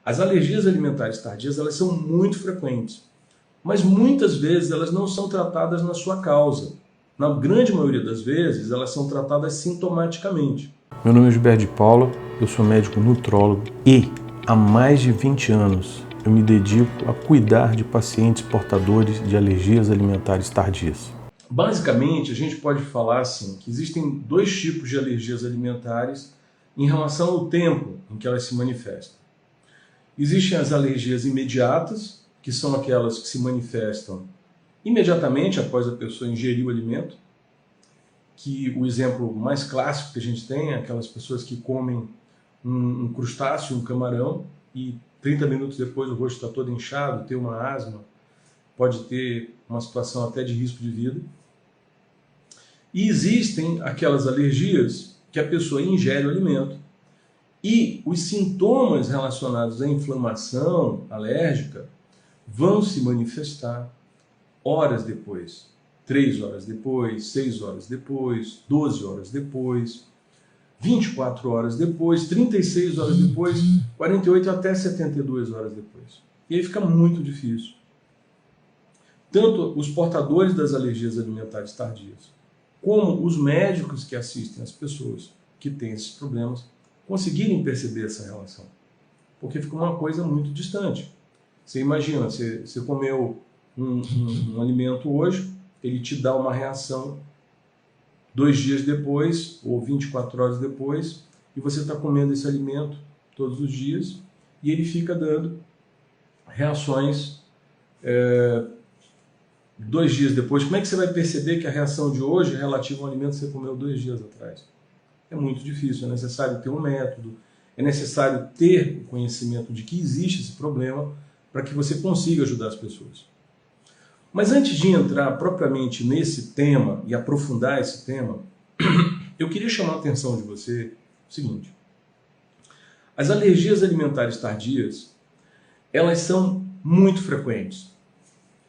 As alergias alimentares tardias, elas são muito frequentes, mas muitas vezes elas não são tratadas na sua causa. Na grande maioria das vezes, elas são tratadas sintomaticamente. Meu nome é Gilberto de Paula, eu sou médico nutrólogo e há mais de 20 anos eu me dedico a cuidar de pacientes portadores de alergias alimentares tardias. Basicamente, a gente pode falar assim, que existem dois tipos de alergias alimentares em relação ao tempo em que elas se manifestam. Existem as alergias imediatas, que são aquelas que se manifestam imediatamente após a pessoa ingerir o alimento, que o exemplo mais clássico que a gente tem é aquelas pessoas que comem um crustáceo, um camarão, e 30 minutos depois o rosto está todo inchado, tem uma asma, pode ter uma situação até de risco de vida. E existem aquelas alergias que a pessoa ingere o alimento e os sintomas relacionados à inflamação alérgica vão se manifestar horas depois, 3 horas depois, 6 horas depois, 12 horas depois, 24 horas depois, 36 horas depois, 48 até 72 horas depois. E aí fica muito difícil. Tanto os portadores das alergias alimentares tardias, como os médicos que assistem as pessoas que têm esses problemas, conseguirem perceber essa relação. Porque fica uma coisa muito distante. Você imagina, você comeu um alimento hoje, ele te dá uma reação 2 dias depois, ou 24 horas depois, e você está comendo esse alimento todos os dias, e ele fica dando reações 2 dias depois. Como é que você vai perceber que a reação de hoje é relativa ao alimento que você comeu 2 dias atrás? É muito difícil, é necessário ter um método, é necessário ter o conhecimento de que existe esse problema para que você consiga ajudar as pessoas. Mas antes de entrar propriamente nesse tema e aprofundar esse tema, eu queria chamar a atenção de você o seguinte: as alergias alimentares tardias, elas são muito frequentes.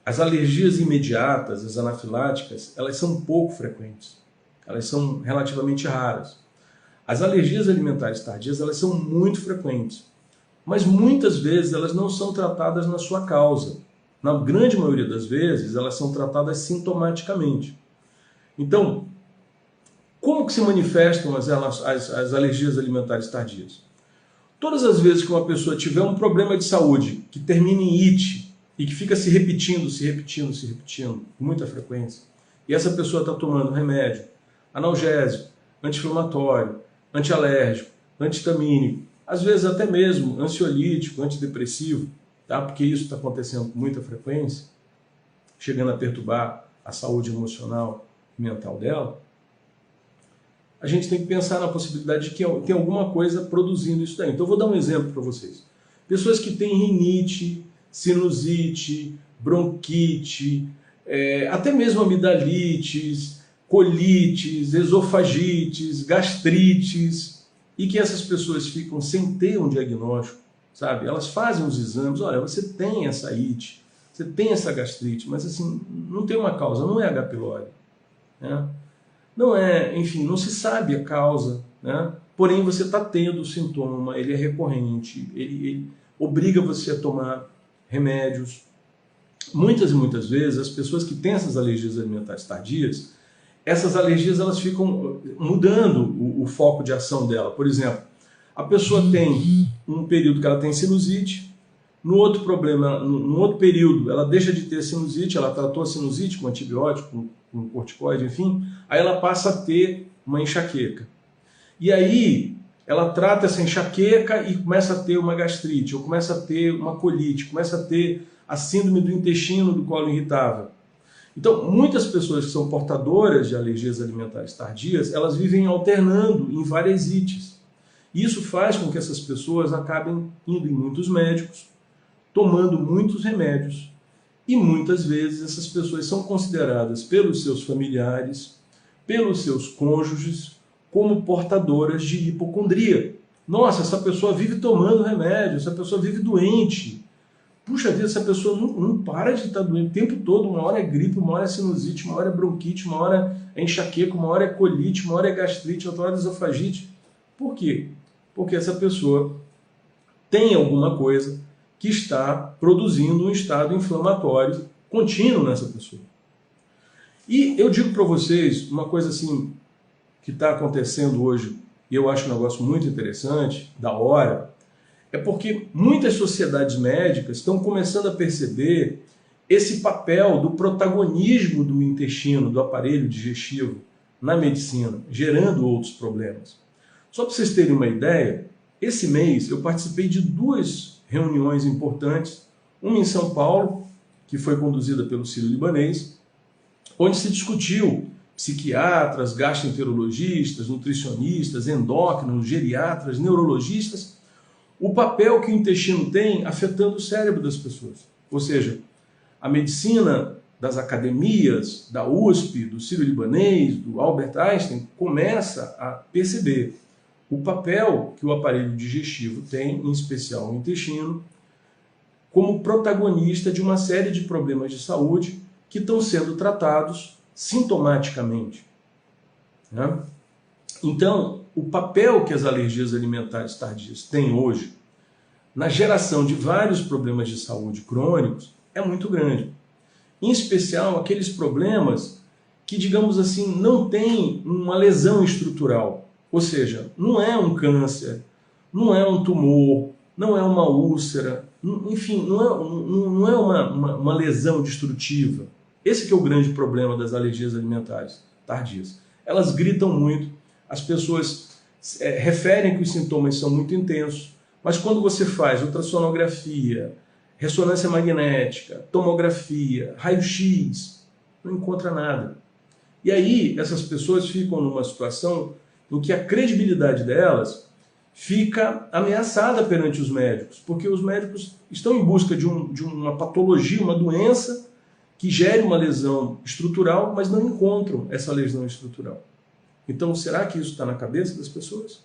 As alergias imediatas, as anafiláticas, elas são pouco frequentes. Elas são relativamente raras. As alergias alimentares tardias, elas são muito frequentes, mas muitas vezes elas não são tratadas na sua causa. Na grande maioria das vezes, elas são tratadas sintomaticamente. Então, como que se manifestam as alergias alimentares tardias? Todas as vezes que uma pessoa tiver um problema de saúde que termine em ite e que fica se repetindo com muita frequência, e essa pessoa está tomando remédio, analgésico, anti-inflamatório, antialérgico, antihistamínico, às vezes até mesmo ansiolítico, antidepressivo, tá? Porque isso está acontecendo com muita frequência, chegando a perturbar a saúde emocional e mental dela, a gente tem que pensar na possibilidade de que tem alguma coisa produzindo isso daí. Então eu vou dar um exemplo para vocês. Pessoas que têm rinite, sinusite, bronquite, até mesmo amidalites, colites, esofagites, gastrites, e que essas pessoas ficam sem ter um diagnóstico, sabe? Elas fazem os exames, olha, você tem essa ite, você tem essa gastrite, mas assim, não tem uma causa, não é H. pylori, né? Não é, enfim, não se sabe a causa, né? Porém você está tendo o sintoma, ele é recorrente, ele obriga você a tomar remédios. Muitas e muitas vezes as pessoas que têm essas alergias alimentares tardias, essas alergias elas ficam mudando o foco de ação dela. Por exemplo, a pessoa tem um período que ela tem sinusite, no outro período ela deixa de ter sinusite, ela tratou a sinusite com antibiótico, com corticoide, enfim, aí ela passa a ter uma enxaqueca. E aí ela trata essa enxaqueca e começa a ter uma gastrite, ou começa a ter uma colite, começa a ter a síndrome do intestino do colo irritável. Então, muitas pessoas que são portadoras de alergias alimentares tardias, elas vivem alternando em várias ites. Isso faz com que essas pessoas acabem indo em muitos médicos, tomando muitos remédios, e muitas vezes essas pessoas são consideradas pelos seus familiares, pelos seus cônjuges, como portadoras de hipocondria. Nossa, essa pessoa vive tomando remédio, essa pessoa vive doente. Puxa vida, essa pessoa não para de estar doente o tempo todo. Uma hora é gripe, uma hora é sinusite, uma hora é bronquite, uma hora é enxaqueca, uma hora é colite, uma hora é gastrite, outra hora é esofagite. Por quê? Porque essa pessoa tem alguma coisa que está produzindo um estado inflamatório contínuo nessa pessoa. E eu digo para vocês uma coisa assim que está acontecendo hoje, e eu acho um negócio muito interessante, da hora, é porque muitas sociedades médicas estão começando a perceber esse papel do protagonismo do intestino, do aparelho digestivo na medicina, gerando outros problemas. Só para vocês terem uma ideia, esse mês eu participei de 2 reuniões importantes, uma em São Paulo, que foi conduzida pelo Sírio-Libanês, onde se discutiu psiquiatras, gastroenterologistas, nutricionistas, endócrinos, geriatras, neurologistas, o papel que o intestino tem afetando o cérebro das pessoas. Ou seja, a medicina das academias, da USP, do Sírio-Libanês, do Albert Einstein, começa a perceber o papel que o aparelho digestivo tem, em especial o intestino, como protagonista de uma série de problemas de saúde que estão sendo tratados sintomaticamente, né? Então, o papel que as alergias alimentares tardias têm hoje na geração de vários problemas de saúde crônicos é muito grande. Em especial, aqueles problemas que, digamos assim, não têm uma lesão estrutural. Ou seja, não é um câncer, não é um tumor, não é uma úlcera, enfim, não é uma lesão destrutiva. Esse que é o grande problema das alergias alimentares tardias. Elas gritam muito, as pessoas referem que os sintomas são muito intensos, mas quando você faz ultrassonografia, ressonância magnética, tomografia, raio-x, não encontra nada. E aí essas pessoas ficam numa situação em que a credibilidade delas fica ameaçada perante os médicos, porque os médicos estão em busca de uma patologia, uma doença que gere uma lesão estrutural, mas não encontram essa lesão estrutural. Então, será que isso está na cabeça das pessoas?